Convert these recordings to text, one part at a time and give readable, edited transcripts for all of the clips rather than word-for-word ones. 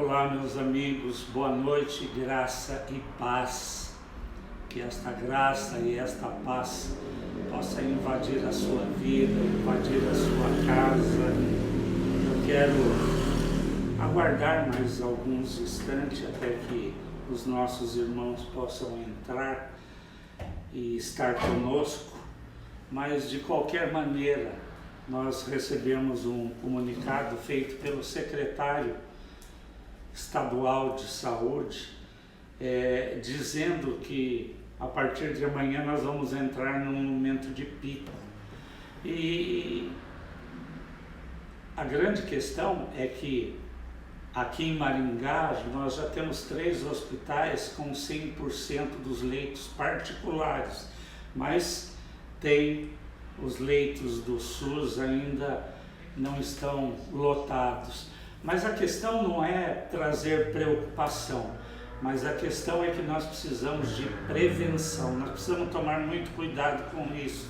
Olá, meus amigos, boa noite, graça e paz. Que esta graça e esta paz possa invadir a sua vida, invadir a sua casa. Eu quero aguardar mais alguns instantes até que os nossos irmãos possam entrar e estar conosco, mas de qualquer maneira nós recebemos um comunicado feito pelo secretário estadual de saúde, dizendo que a partir de amanhã nós vamos entrar num momento de pico. E a grande questão é que aqui em Maringá nós já temos 3 hospitais com 100% dos leitos particulares, mas tem os leitos do SUS ainda não estão lotados. Mas a questão não é trazer preocupação, mas a questão é que nós precisamos de prevenção, nós precisamos tomar muito cuidado com isso.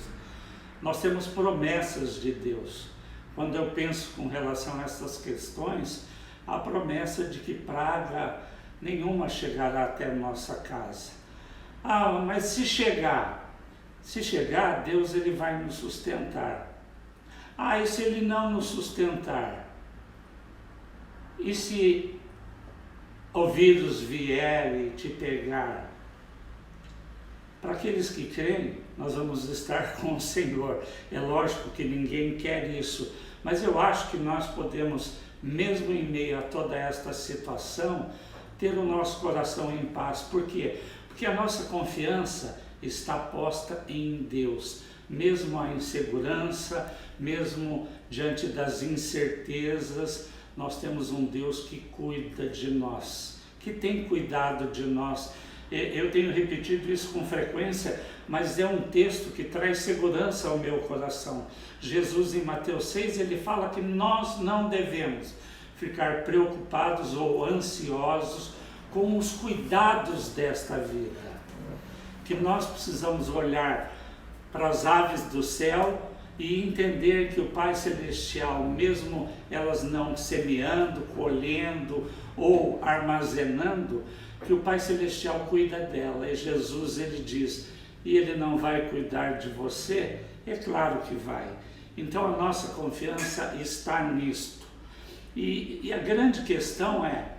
Nós temos promessas de Deus. Quando eu penso com relação a essas questões, a promessa de que praga nenhuma chegará até nossa casa. Mas se chegar, Deus ele vai nos sustentar. E se ele não nos sustentar? E se o vírus vier e te pegar? Para aqueles que creem, nós vamos estar com o Senhor. É lógico que ninguém quer isso, mas eu acho que nós podemos, mesmo em meio a toda esta situação, ter o nosso coração em paz. Por quê? Porque a nossa confiança está posta em Deus. Mesmo a insegurança, mesmo diante das incertezas, nós temos um Deus que cuida de nós, que tem cuidado de nós. Eu tenho repetido isso com frequência, mas é um texto que traz segurança ao meu coração. Jesus, em Mateus 6, ele fala que nós não devemos ficar preocupados ou ansiosos com os cuidados desta vida. Que nós precisamos olhar para as aves do céu e entender que o Pai Celestial, mesmo elas não semeando, colhendo ou armazenando, que o Pai Celestial cuida dela. E Jesus, ele diz, e ele não vai cuidar de você? É claro que vai. Então a nossa confiança está nisto. E a grande questão é,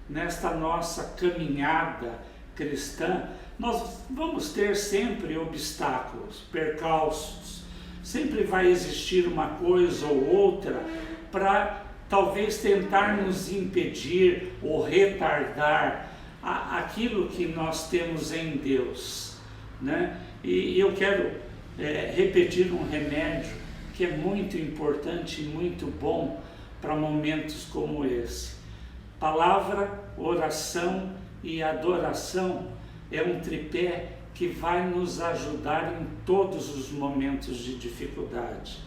nesta nossa caminhada cristã, nós vamos ter sempre obstáculos, percalços. Sempre vai existir uma coisa ou outra para talvez tentar nos impedir ou retardar aquilo que nós temos em Deus, né? E eu quero repetir um remédio que é muito importante e muito bom para momentos como esse. Palavra, oração e adoração é um tripé que vai nos ajudar em todos os momentos de dificuldade.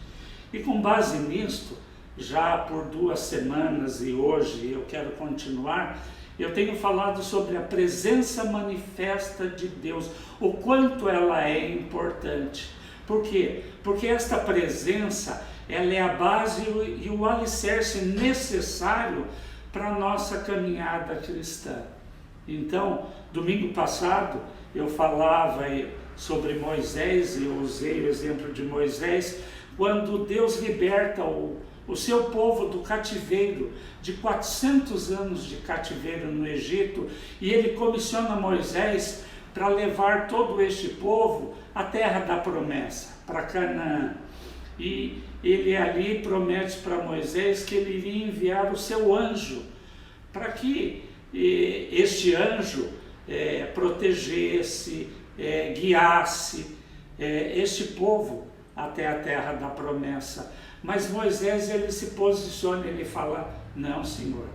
E com base nisto, já por 2 semanas e hoje eu quero continuar, eu tenho falado sobre a presença manifesta de Deus, o quanto ela é importante. Por quê? Porque esta presença, ela é a base e o alicerce necessário para a nossa caminhada cristã. Então, domingo passado, eu falava sobre Moisés, e eu usei o exemplo de Moisés, quando Deus liberta o seu povo do cativeiro, de 400 anos de cativeiro no Egito, e ele comissiona Moisés para levar todo este povo à terra da promessa, para Canaã. E ele ali promete para Moisés que ele iria enviar o seu anjo, para que este anjo protegesse, guiasse este povo até a terra da promessa. Mas Moisés, ele se posiciona, ele fala, não, Senhor,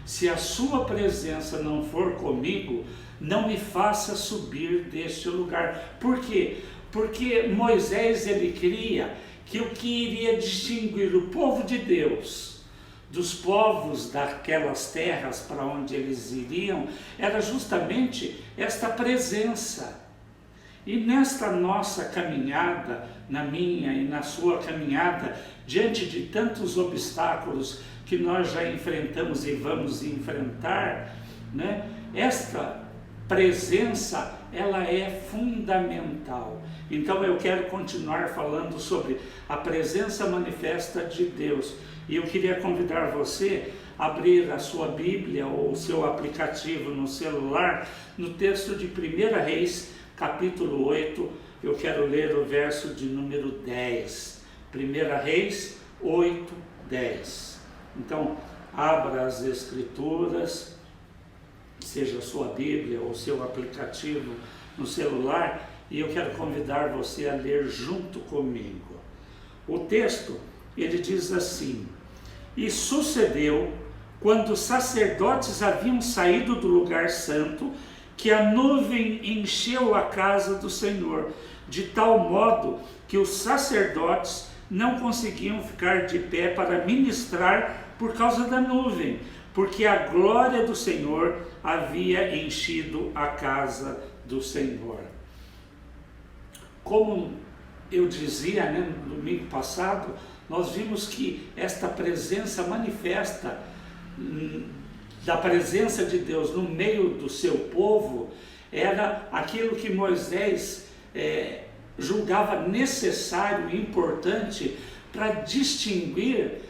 se a sua presença não for comigo, não me faça subir deste lugar. Por quê? Porque Moisés, ele cria que o que iria distinguir o povo de Deus dos povos daquelas terras para onde eles iriam, era justamente esta presença. E nesta nossa caminhada, na minha e na sua caminhada, diante de tantos obstáculos que nós já enfrentamos e vamos enfrentar, né? Esta presença, ela é fundamental. Então eu quero continuar falando sobre a presença manifesta de Deus. E eu queria convidar você a abrir a sua Bíblia ou o seu aplicativo no celular, no texto de 1 Reis, capítulo 8, eu quero ler o verso de número 10. 1 Reis 8, 10. Então, abra as Escrituras, seja a sua Bíblia ou seu aplicativo no celular, e eu quero convidar você a ler junto comigo. O texto, ele diz assim: E sucedeu, quando os sacerdotes haviam saído do lugar santo, que a nuvem encheu a casa do Senhor, de tal modo que os sacerdotes não conseguiam ficar de pé para ministrar por causa da nuvem, porque a glória do Senhor havia enchido a casa do Senhor. Como eu dizia, né, no domingo passado, nós vimos que esta presença manifesta da presença de Deus no meio do seu povo era aquilo que Moisés julgava necessário e importante para distinguir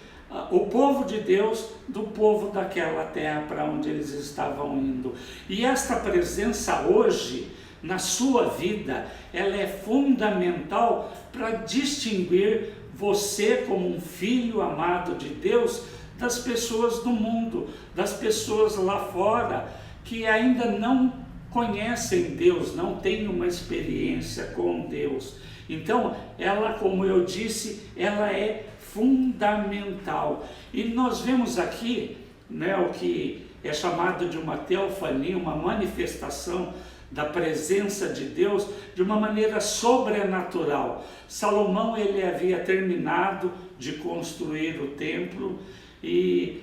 o povo de Deus do povo daquela terra para onde eles estavam indo. E esta presença hoje, na sua vida, ela é fundamental para distinguir você como um filho amado de Deus das pessoas do mundo, das pessoas lá fora que ainda não conhecem Deus, não têm uma experiência com Deus. Então, ela, como eu disse, ela é fundamental. E nós vemos aqui, né, o que é chamado de uma teofania, uma manifestação da presença de Deus de uma maneira sobrenatural. Salomão, ele havia terminado de construir o templo e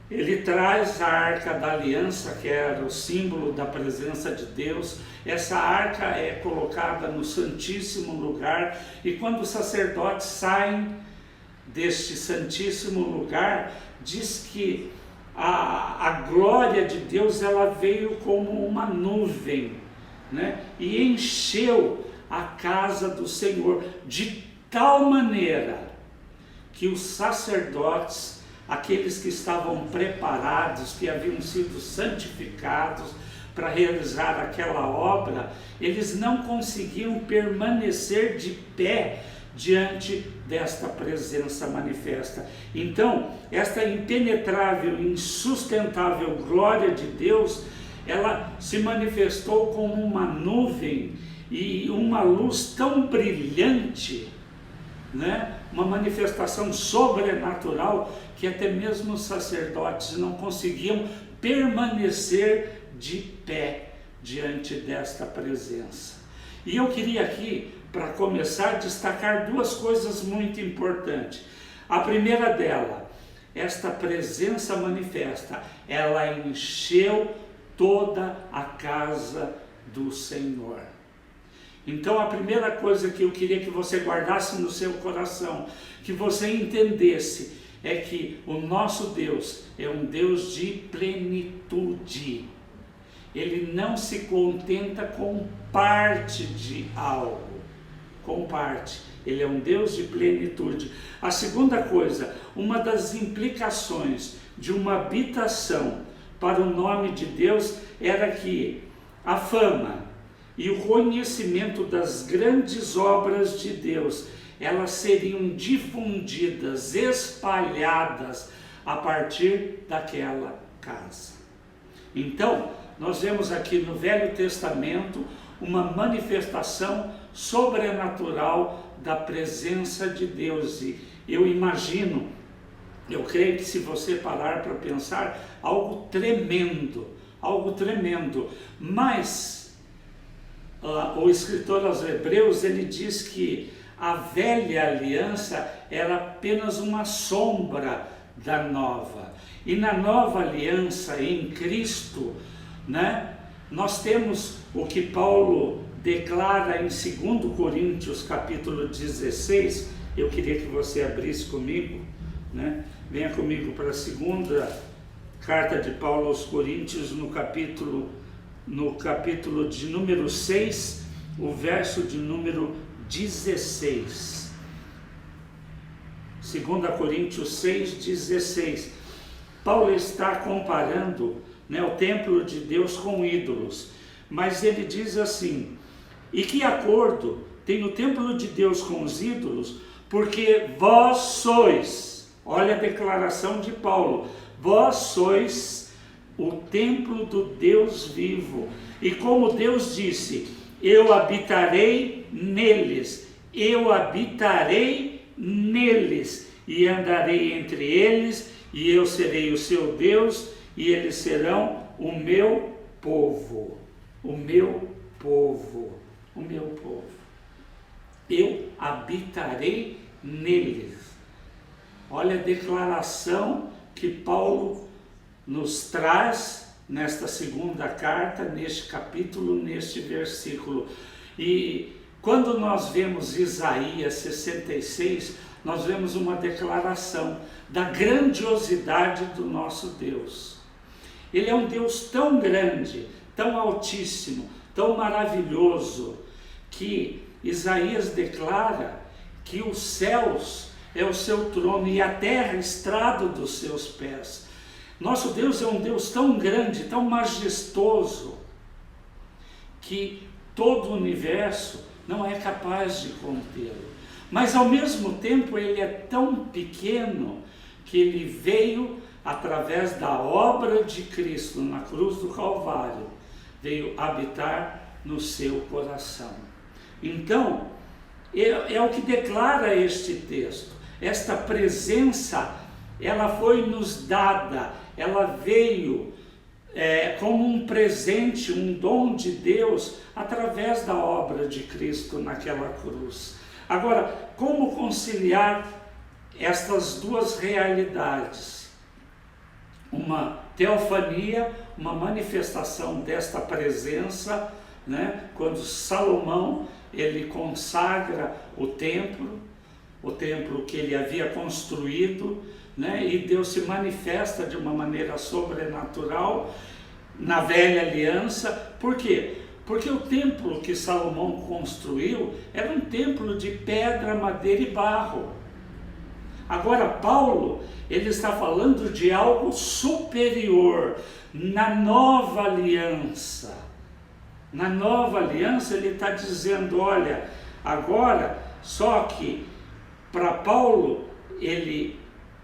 ele traz a Arca da Aliança, que era o símbolo da presença de Deus. Essa arca é colocada no Santíssimo Lugar, e quando os sacerdotes saem deste Santíssimo Lugar, diz que a glória de Deus, ela veio como uma nuvem, né? E encheu a casa do Senhor de tal maneira que os sacerdotes, aqueles que estavam preparados, que haviam sido santificados para realizar aquela obra, eles não conseguiam permanecer de pé diante desta presença manifesta. Então, esta impenetrável, insustentável glória de Deus, ela se manifestou como uma nuvem e uma luz tão brilhante, né? Uma manifestação sobrenatural, que até mesmo os sacerdotes não conseguiam permanecer de pé diante desta presença. E eu queria aqui, para começar, destacar duas coisas muito importantes. A primeira dela, esta presença manifesta, ela encheu toda a casa do Senhor. Então a primeira coisa que eu queria que você guardasse no seu coração, que você entendesse, é que o nosso Deus é um Deus de plenitude. Ele não se contenta com parte de algo, com parte. Ele é um Deus de plenitude. A segunda coisa, uma das implicações de uma habitação para o nome de Deus era que a fama e o conhecimento das grandes obras de Deus, elas seriam difundidas, espalhadas a partir daquela casa. Então, nós vemos aqui no Velho Testamento uma manifestação sobrenatural da presença de Deus. E eu imagino, eu creio que se você parar para pensar, algo tremendo, mas o escritor aos Hebreus, ele diz que a velha aliança era apenas uma sombra da nova. E na nova aliança em Cristo, né, nós temos o que Paulo declara em 2 Coríntios capítulo 16, eu queria que você abrisse comigo, né? Venha comigo para a segunda carta de Paulo aos Coríntios, no capítulo de número 6, o verso de número 16. 2 Coríntios 6, 16. Paulo está comparando, né, o templo de Deus com ídolos, mas ele diz assim: e que acordo tem o templo de Deus com os ídolos? Porque vós sois, olha a declaração de Paulo, vós sois o templo do Deus vivo, e como Deus disse, eu habitarei neles, e andarei entre eles, e eu serei o seu Deus, e eles serão o meu povo, o meu povo, o meu povo. Eu habitarei neles. Olha a declaração que Paulo nos traz nesta segunda carta, neste capítulo, neste versículo. E quando nós vemos Isaías 66, nós vemos uma declaração da grandiosidade do nosso Deus. Ele é um Deus tão grande, tão altíssimo, tão maravilhoso, que Isaías declara que os céus é o seu trono e a terra estrado dos seus pés. Nosso Deus é um Deus tão grande, tão majestoso, que todo o universo não é capaz de contê-lo. Mas ao mesmo tempo ele é tão pequeno que ele veio através da obra de Cristo na cruz do Calvário, veio habitar no seu coração. Então, é o que declara este texto. Esta presença, ela foi nos dada, ela veio como um presente, um dom de Deus, através da obra de Cristo naquela cruz. Agora, como conciliar estas duas realidades? Uma teofania, uma manifestação desta presença, né? Quando Salomão ele consagra o templo que ele havia construído, né? E Deus se manifesta de uma maneira sobrenatural na velha aliança. Por quê? Porque o templo que Salomão construiu era um templo de pedra, madeira e barro. Agora Paulo, ele está falando de algo superior, na nova aliança. Na nova aliança ele está dizendo, olha, agora, só que para Paulo,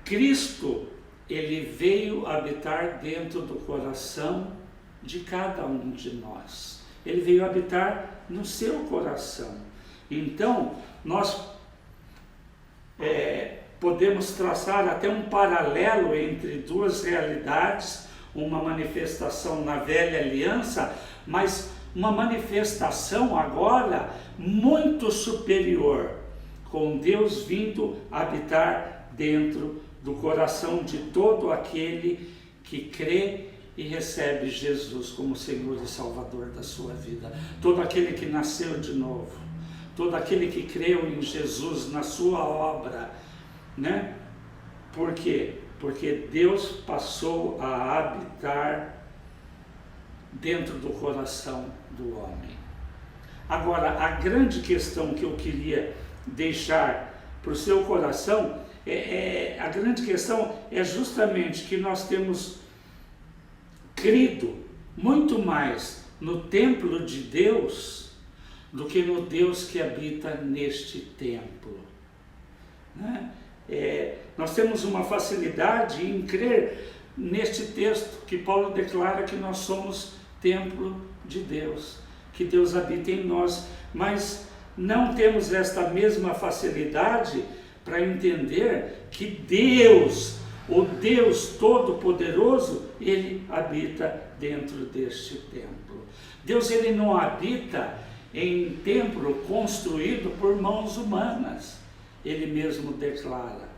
Cristo, ele veio habitar dentro do coração de cada um de nós. Ele veio habitar no seu coração. Então, nós podemos traçar até um paralelo entre duas realidades, uma manifestação na velha aliança, mas uma manifestação agora muito superior, com Deus vindo habitar dentro do coração de todo aquele que crê e recebe Jesus como Senhor e Salvador da sua vida. Todo aquele que nasceu de novo, todo aquele que creu em Jesus, na sua obra, né? Por quê? Porque Deus passou a habitar dentro do coração do homem. Agora, a grande questão que eu queria deixar para o seu coração, a grande questão é justamente que nós temos crido muito mais no templo de Deus do que no Deus que habita neste templo, né? Nós temos uma facilidade em crer neste texto que Paulo declara que nós somos templo de Deus, que Deus habita em nós, mas não temos esta mesma facilidade para entender que Deus, o Deus Todo-Poderoso, ele habita dentro deste templo. Deus, ele não habita em templo construído por mãos humanas, ele mesmo declara.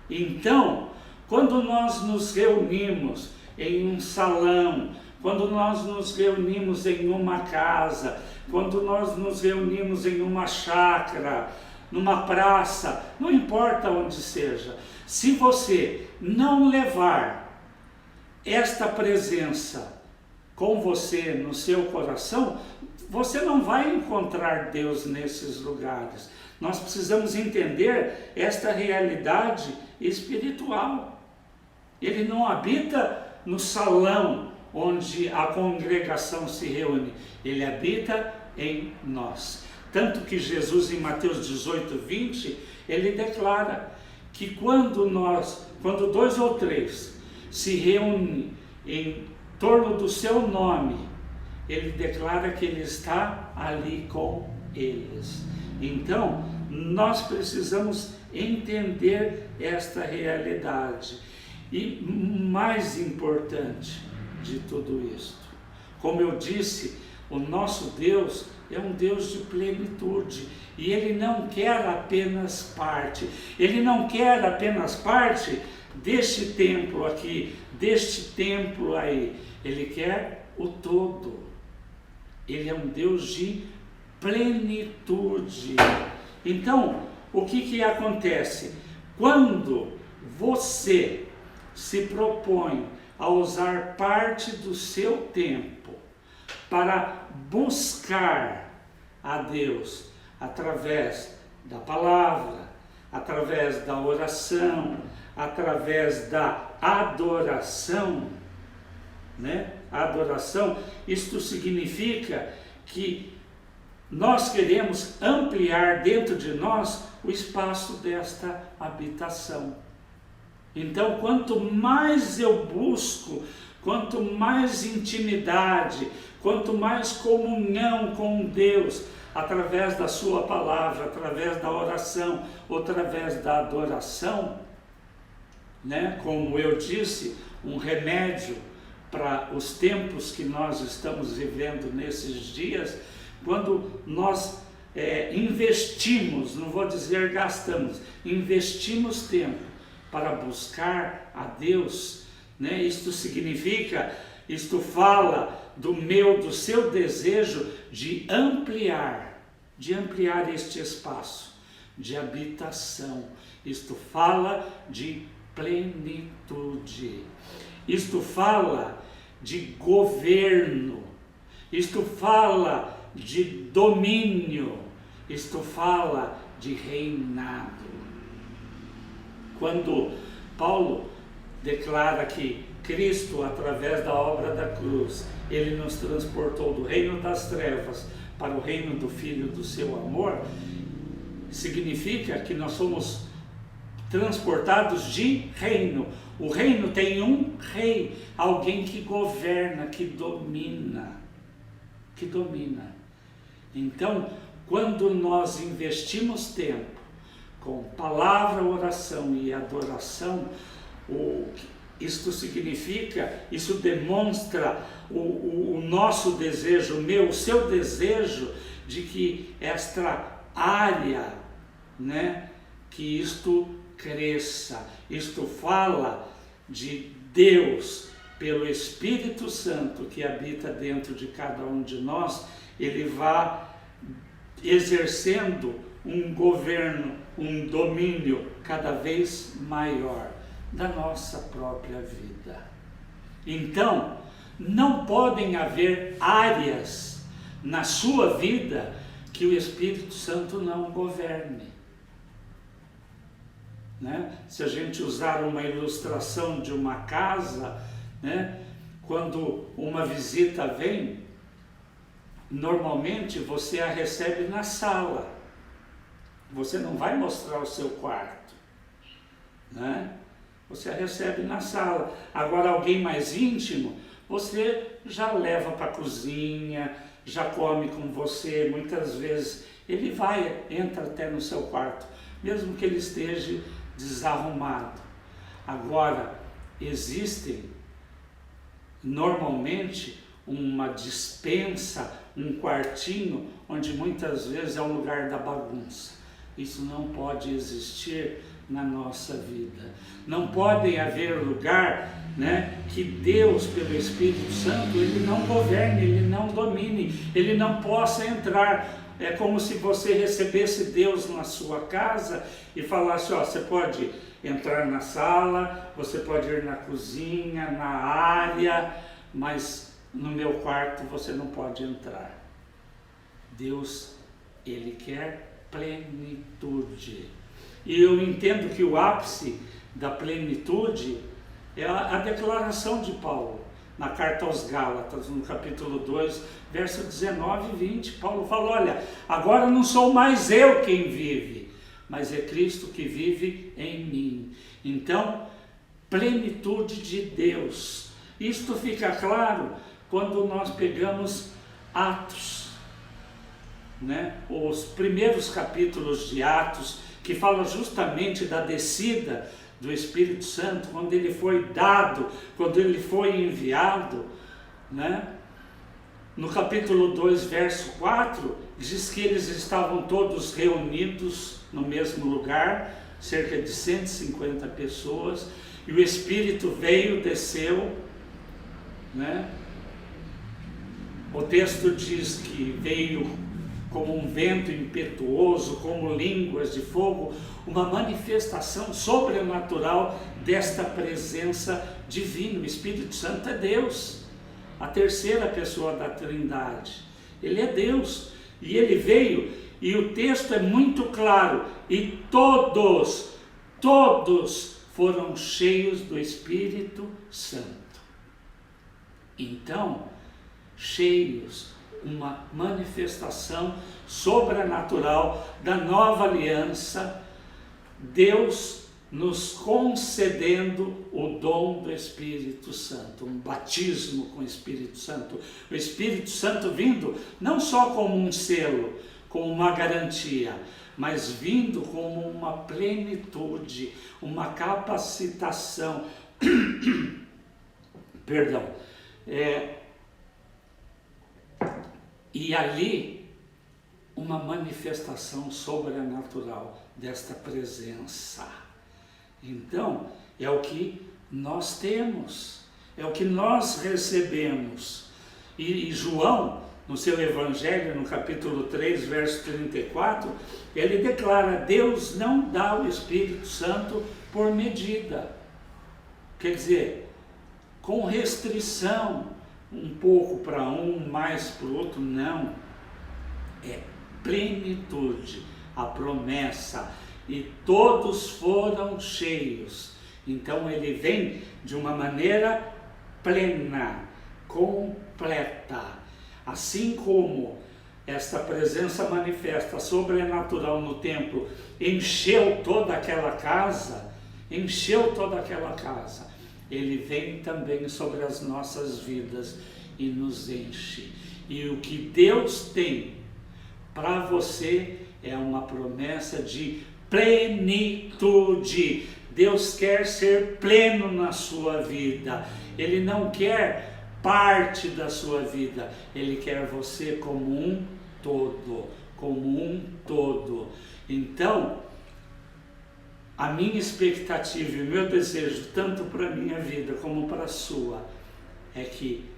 Então, quando nós nos reunimos em um salão, quando nós nos reunimos em uma casa, quando nós nos reunimos em uma chácara, numa praça, não importa onde seja, se você não levar esta presença com você no seu coração, você não vai encontrar Deus nesses lugares. Nós precisamos entender esta realidade espiritual. Ele não habita no salão onde a congregação se reúne, ele habita em nós. Tanto que Jesus, em Mateus 18, 20, ele declara que quando 2 ou 3 se reúnem em torno do seu nome, ele declara que ele está ali com eles. Então, nós precisamos entender esta realidade. E mais importante de tudo isto, como eu disse, o nosso Deus é um Deus de plenitude, e Ele não quer apenas parte, Ele não quer apenas parte deste templo aqui, deste templo aí, Ele quer o todo. Ele é um Deus de plenitude. Então, o que acontece? Quando você se propõe a usar parte do seu tempo para buscar a Deus através da palavra, através da oração, através da adoração, né? Adoração, isto significa que nós queremos ampliar dentro de nós o espaço desta habitação. Então, quanto mais eu busco, quanto mais intimidade, quanto mais comunhão com Deus, através da sua palavra, através da oração, através da adoração, né? Como eu disse, um remédio para os tempos que nós estamos vivendo nesses dias, quando nós investimos, não vou dizer gastamos, investimos tempo para buscar a Deus, né? Isto significa, isto fala do seu desejo de ampliar este espaço de habitação. Isto fala de plenitude. Isto fala de governo. Isto fala de domínio. Isto fala de reinado. Quando Paulo declara que Cristo, através da obra da cruz, ele nos transportou do reino das trevas para o reino do Filho do seu amor, significa que nós somos transportados de reino. O reino tem um rei, alguém que governa, que domina. Então, quando nós investimos tempo com palavra, oração e adoração, isto significa, isso demonstra o nosso desejo, o seu desejo de que esta área, né, que isto cresça. Isto fala de Deus, pelo Espírito Santo que habita dentro de cada um de nós, ele vai exercendo um governo, um domínio cada vez maior da nossa própria vida. Então, não podem haver áreas na sua vida que o Espírito Santo não governe. Né? Se a gente usar uma ilustração de uma casa, né? Quando uma visita vem, normalmente você a recebe na sala. Você não vai mostrar o seu quarto, né? Você a recebe na sala. Agora, alguém mais íntimo, você já leva para a cozinha, já come com você. Muitas vezes ele entra até no seu quarto, mesmo que ele esteja desarrumado. Agora, existem normalmente uma despensa, um quartinho, onde muitas vezes é o lugar da bagunça. Isso não pode existir na nossa vida. Não pode haver lugar, né, que Deus, pelo Espírito Santo, Ele não governe, Ele não domine, Ele não possa entrar. É como se você recebesse Deus na sua casa e falasse, ó, você pode entrar na sala, você pode ir na cozinha, na área, mas no meu quarto você não pode entrar. Deus, Ele quer plenitude. E eu entendo que o ápice da plenitude é a declaração de Paulo, na carta aos Gálatas, no capítulo 2, verso 19 e 20. Paulo fala, olha, agora não sou mais eu quem vive, mas é Cristo que vive em mim. Então, plenitude de Deus. Isto fica claro quando nós pegamos Atos, né? Os primeiros capítulos de Atos, que falam justamente da descida do Espírito Santo, quando ele foi dado, quando ele foi enviado, né? No capítulo 2, verso 4, diz que eles estavam todos reunidos no mesmo lugar, cerca de 150 pessoas, e o Espírito veio, desceu, né? O texto diz que veio como um vento impetuoso, como línguas de fogo, uma manifestação sobrenatural desta presença divina. O Espírito Santo é Deus, a terceira pessoa da Trindade. Ele é Deus, e ele veio, e o texto é muito claro, e todos foram cheios do Espírito Santo. Então, cheios, uma manifestação sobrenatural da nova aliança, Deus nos concedendo o dom do Espírito Santo, um batismo com o Espírito Santo, o Espírito Santo vindo não só como um selo, como uma garantia, mas vindo como uma plenitude, uma capacitação, perdão, e ali, uma manifestação sobrenatural desta presença. Então, é o que nós temos, é o que nós recebemos. E João, no seu Evangelho, no capítulo 3, verso 34, ele declara, Deus não dá o Espírito Santo por medida. Quer dizer, com restrição, um pouco para um, mais para o outro, não. É plenitude, a promessa, e todos foram cheios. Então ele vem de uma maneira plena, completa. Assim como esta presença manifesta, sobrenatural no templo, encheu toda aquela casa, ele vem também sobre as nossas vidas e nos enche. E o que Deus tem para você é uma promessa de plenitude. Deus quer ser pleno na sua vida. Ele não quer parte da sua vida. Ele quer você como um todo. Então, a minha expectativa e o meu desejo, tanto para a minha vida como para a sua, é que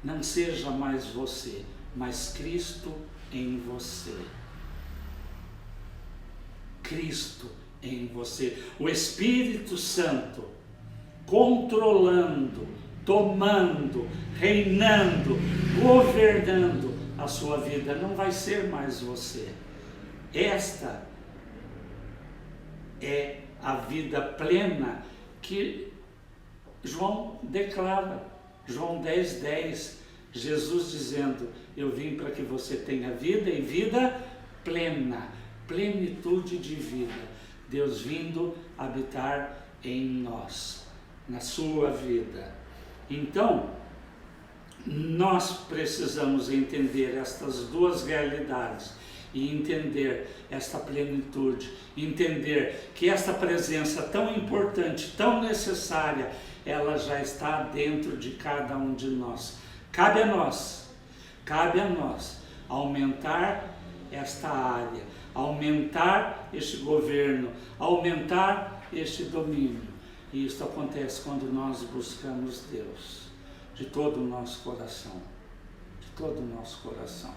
não seja mais você, mas Cristo em você. Cristo em você. O Espírito Santo controlando, tomando, reinando, governando a sua vida. Não vai ser mais você. Esta é a vida plena que João declara, João 10:10, Jesus dizendo, eu vim para que você tenha vida e vida plena, plenitude de vida, Deus vindo habitar em nós, na sua vida. Então, nós precisamos entender estas duas realidades, e entender esta plenitude, entender que esta presença tão importante, tão necessária, ela já está dentro de cada um de nós. Cabe a nós aumentar esta área, aumentar este governo, aumentar este domínio. E isso acontece quando nós buscamos Deus de todo o nosso coração, de todo o nosso coração,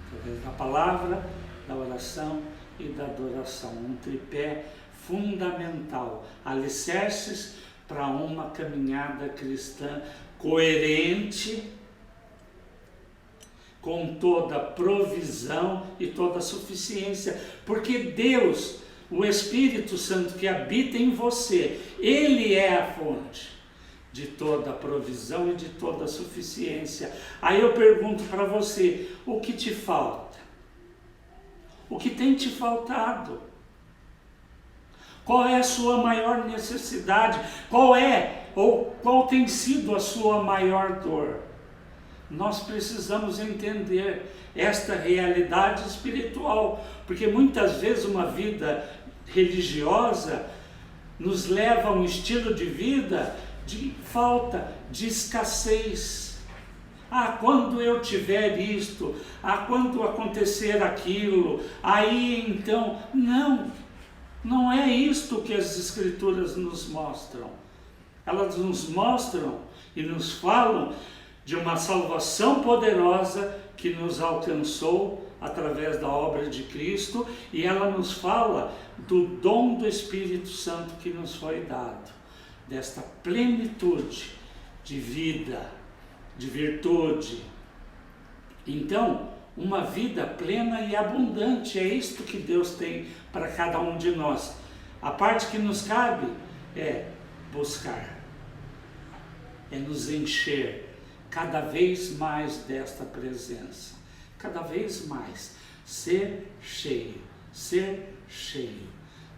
através da palavra, da oração e da adoração, um tripé fundamental, alicerces para uma caminhada cristã coerente, com toda a provisão e toda a suficiência, porque Deus, o Espírito Santo que habita em você, Ele é a fonte de toda a provisão e de toda a suficiência. Aí eu pergunto para você, o que te falta? O que tem te faltado? Qual é a sua maior necessidade? Qual tem sido a sua maior dor? Nós precisamos entender esta realidade espiritual, porque muitas vezes uma vida religiosa nos leva a um estilo de vida de falta, de escassez. Quando eu tiver isto, quando acontecer aquilo, aí então, não é isto que as Escrituras nos mostram. Elas nos mostram e nos falam de uma salvação poderosa que nos alcançou através da obra de Cristo, e ela nos fala do dom do Espírito Santo que nos foi dado, desta plenitude de vida, de virtude. Então, uma vida plena e abundante, é isto que Deus tem para cada um de nós. A parte que nos cabe é buscar, é nos encher cada vez mais desta presença, cada vez mais, ser cheio,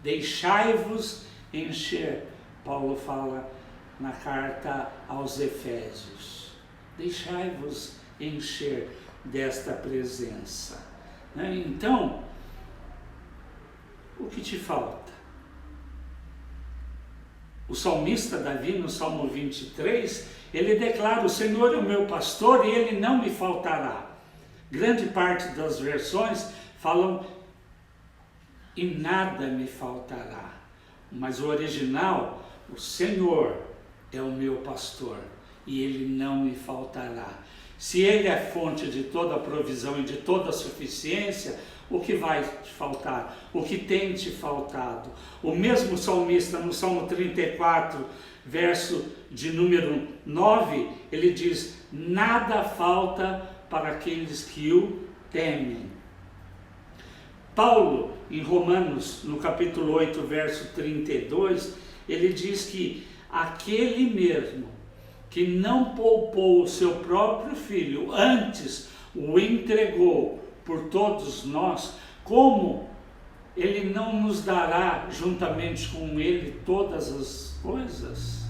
deixai-vos encher, Paulo fala na carta aos Efésios, deixai-vos encher desta presença, né? Então, o que te falta? O salmista Davi, no Salmo 23, ele declara: o Senhor é o meu pastor e ele não me faltará. Grande parte das versões falam: e nada me faltará. Mas o original, o Senhor é o meu pastor e ele não me faltará. Se ele é fonte de toda a provisão e de toda a suficiência, o que vai te faltar? O que tem te faltado? O mesmo salmista, no Salmo 34, verso de número 9, ele diz: nada falta para aqueles que o temem. Paulo, em Romanos, no capítulo 8, verso 32, ele diz que aquele mesmo que não poupou o seu próprio filho, antes o entregou por todos nós, como ele não nos dará juntamente com ele todas as coisas?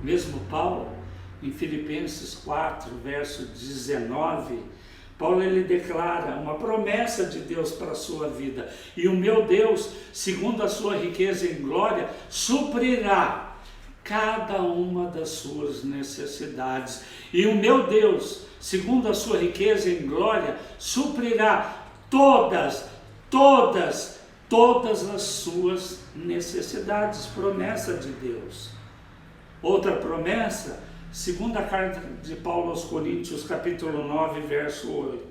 Mesmo Paulo, em Filipenses 4, verso 19, Paulo ele declara uma promessa de Deus para a sua vida: e o meu Deus, segundo a sua riqueza em glória, suprirá cada uma das suas necessidades. E o meu Deus, segundo a sua riqueza em glória, suprirá todas as suas necessidades. Promessa de Deus. Outra promessa, segunda carta de Paulo aos Coríntios, capítulo 9, verso 8.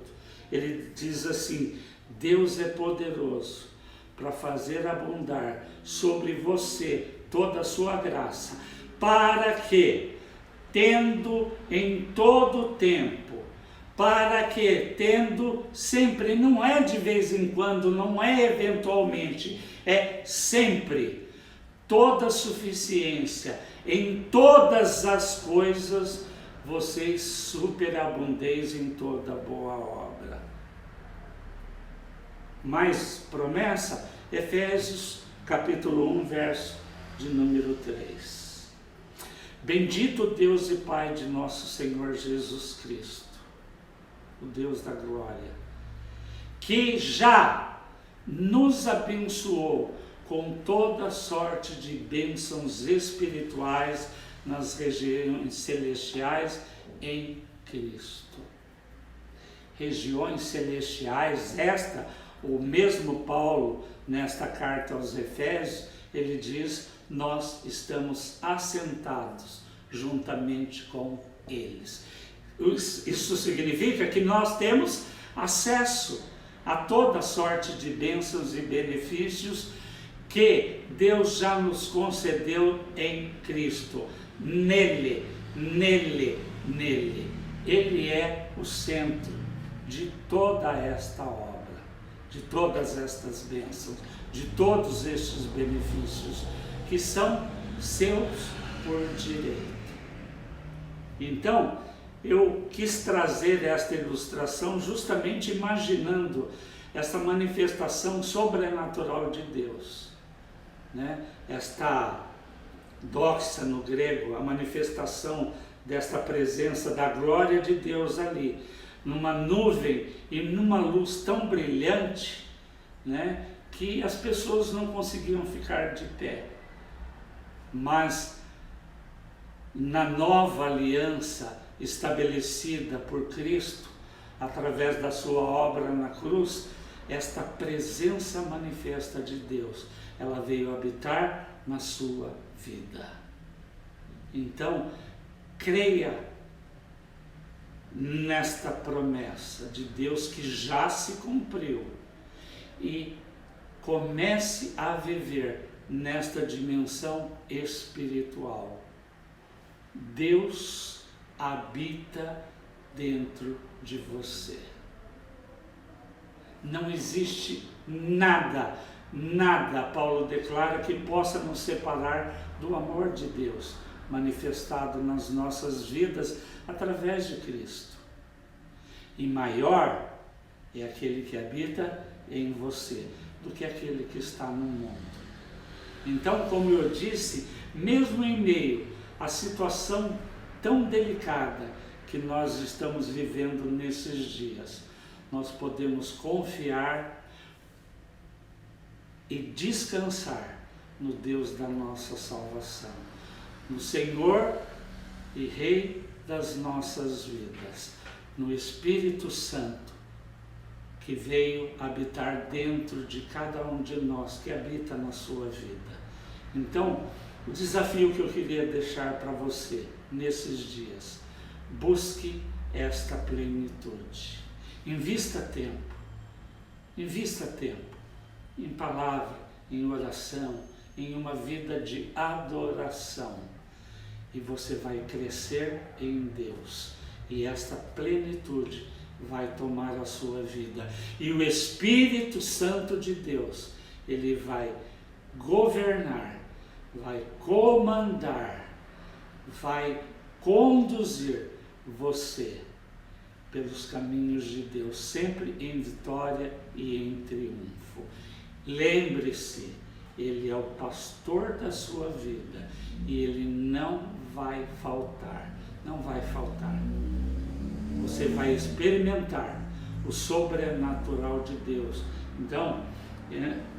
Ele diz assim: Deus é poderoso para fazer abundar sobre você toda a sua graça, para que, tendo em todo tempo, para que, tendo sempre, não é de vez em quando, não é eventualmente, é sempre, toda suficiência, em todas as coisas, vocês superabundeis em toda boa obra. Mais promessa, Efésios capítulo 1, verso de número 3. Bendito Deus e Pai de nosso Senhor Jesus Cristo, o Deus da glória, que já nos abençoou com toda sorte de bênçãos espirituais nas regiões celestiais em Cristo. Regiões celestiais, esta o mesmo Paulo, nesta carta aos Efésios, ele diz: nós estamos assentados juntamente com eles. Isso significa que nós temos acesso a toda sorte de bênçãos e benefícios que Deus já nos concedeu em Cristo. Nele. Ele é o centro de toda esta obra, de todas estas bênçãos, de todos estes benefícios que são seus por direito. Então, eu quis trazer esta ilustração justamente imaginando essa manifestação sobrenatural de Deus, né? Esta doxa no grego, a manifestação desta presença da glória de Deus ali, numa nuvem e numa luz tão brilhante, né, que as pessoas não conseguiam ficar de pé. Mas na nova aliança estabelecida por Cristo, através da sua obra na cruz, esta presença manifesta de Deus, ela veio habitar na sua vida. Então, creia nesta promessa de Deus que já se cumpriu e comece a viver nesta dimensão espiritual. Deus habita dentro de você. Não existe nada, Paulo declara, que possa nos separar do amor de Deus manifestado nas nossas vidas através de Cristo. E maior é aquele que habita em você do que aquele que está no mundo. Então, como eu disse, mesmo em meio à situação tão delicada que nós estamos vivendo nesses dias, nós podemos confiar e descansar no Deus da nossa salvação, no Senhor e Rei das nossas vidas, no Espírito Santo, que veio habitar dentro de cada um de nós, que habita na sua vida. Então, o desafio que eu queria deixar para você nesses dias: busque esta plenitude. Invista tempo em palavra, em oração, em uma vida de adoração, e você vai crescer em Deus, e esta plenitude vai tomar a sua vida, e o Espírito Santo de Deus, ele vai governar, vai comandar, vai conduzir você pelos caminhos de Deus, sempre em vitória e em triunfo. Lembre-se, Ele é o pastor da sua vida e Ele não vai faltar, não vai faltar. Você vai experimentar o sobrenatural de Deus. Então,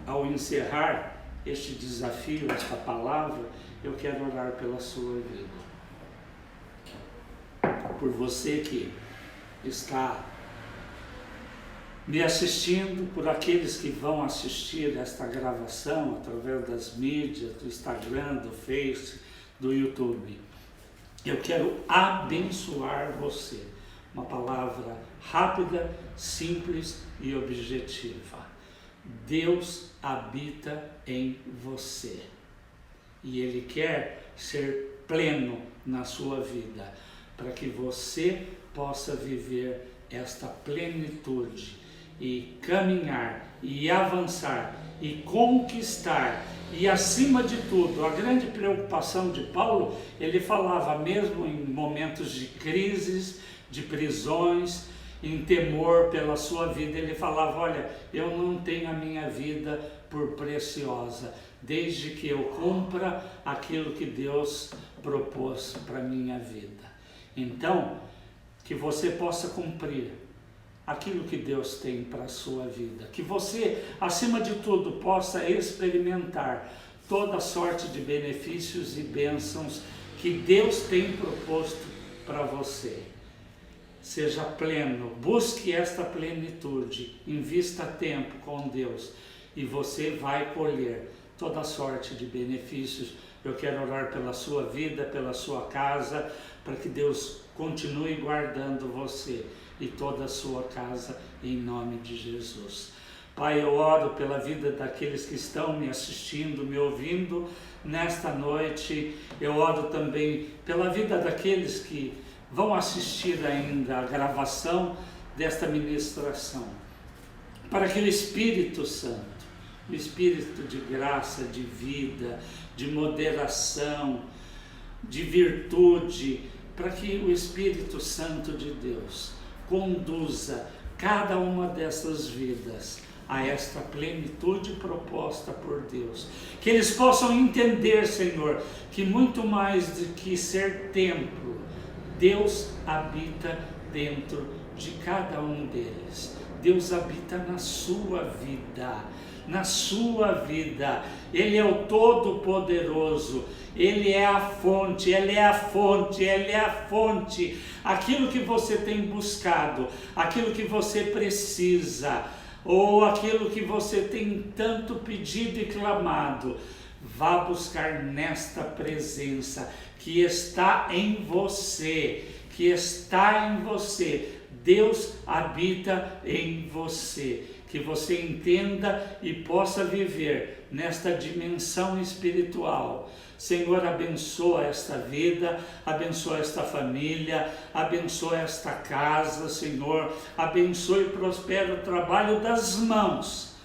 ao encerrar este desafio, esta palavra, eu quero orar pela sua vida. Por você que está me assistindo, por aqueles que vão assistir esta gravação através das mídias, do Instagram, do Face, do YouTube. Eu quero abençoar você. Uma palavra rápida, simples e objetiva. Deus habita em você e Ele quer ser pleno na sua vida, para que você possa viver esta plenitude e caminhar e avançar e conquistar. E acima de tudo, a grande preocupação de Paulo, ele falava mesmo em momentos de crises, de prisões, em temor pela sua vida, ele falava: olha, eu não tenho a minha vida por preciosa, desde que eu cumpra aquilo que Deus propôs para a minha vida. Então, que você possa cumprir aquilo que Deus tem para a sua vida, que você, acima de tudo, possa experimentar toda sorte de benefícios e bênçãos que Deus tem proposto para você. seja pleno, busque esta plenitude, invista tempo com Deus e você vai colher toda sorte de benefícios. Eu quero orar pela sua vida, pela sua casa, para que Deus continue guardando você e toda a sua casa, em nome de Jesus. Pai, eu oro pela vida daqueles que estão me assistindo, me ouvindo nesta noite. Eu oro também pela vida daqueles que vão assistir ainda a gravação desta ministração, para que o Espírito Santo, o Espírito de graça, de vida, de moderação, de virtude, para que o Espírito Santo de Deus conduza cada uma dessas vidas a esta plenitude proposta por Deus. Que eles possam entender, Senhor, que muito mais do que ser templo, Deus habita dentro de cada um deles. Deus habita na sua vida, na sua vida. Ele é o Todo-Poderoso, Ele é a fonte, Ele é a fonte, Ele é a fonte. Aquilo que você tem buscado, aquilo que você precisa, ou aquilo que você tem tanto pedido e clamado, vá buscar nesta presença que está em você, que está em você. Deus habita em você. Que você entenda e possa viver nesta dimensão espiritual. Senhor, abençoa esta vida, abençoa esta família, abençoa esta casa, Senhor. Abençoe e prospera o trabalho das mãos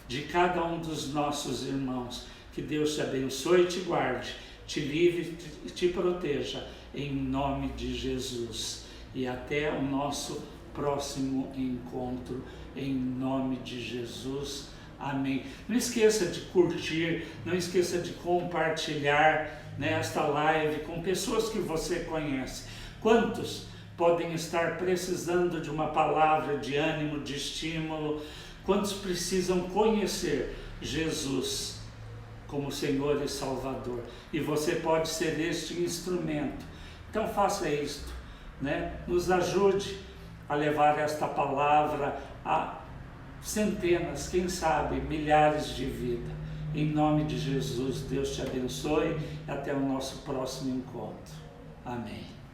de cada um dos nossos irmãos. Que Deus te abençoe e te guarde, te livre e te proteja, em nome de Jesus. E até o nosso próximo encontro, em nome de Jesus. Amém. Não esqueça de curtir, não esqueça de compartilhar esta live com pessoas que você conhece. Quantos podem estar precisando de uma palavra de ânimo, de estímulo? Quantos precisam conhecer Jesus como Senhor e Salvador? E você pode ser este instrumento. Então faça isto, nos ajude a levar esta palavra a centenas, quem sabe, milhares de vidas. Em nome de Jesus, Deus te abençoe e até o nosso próximo encontro. Amém.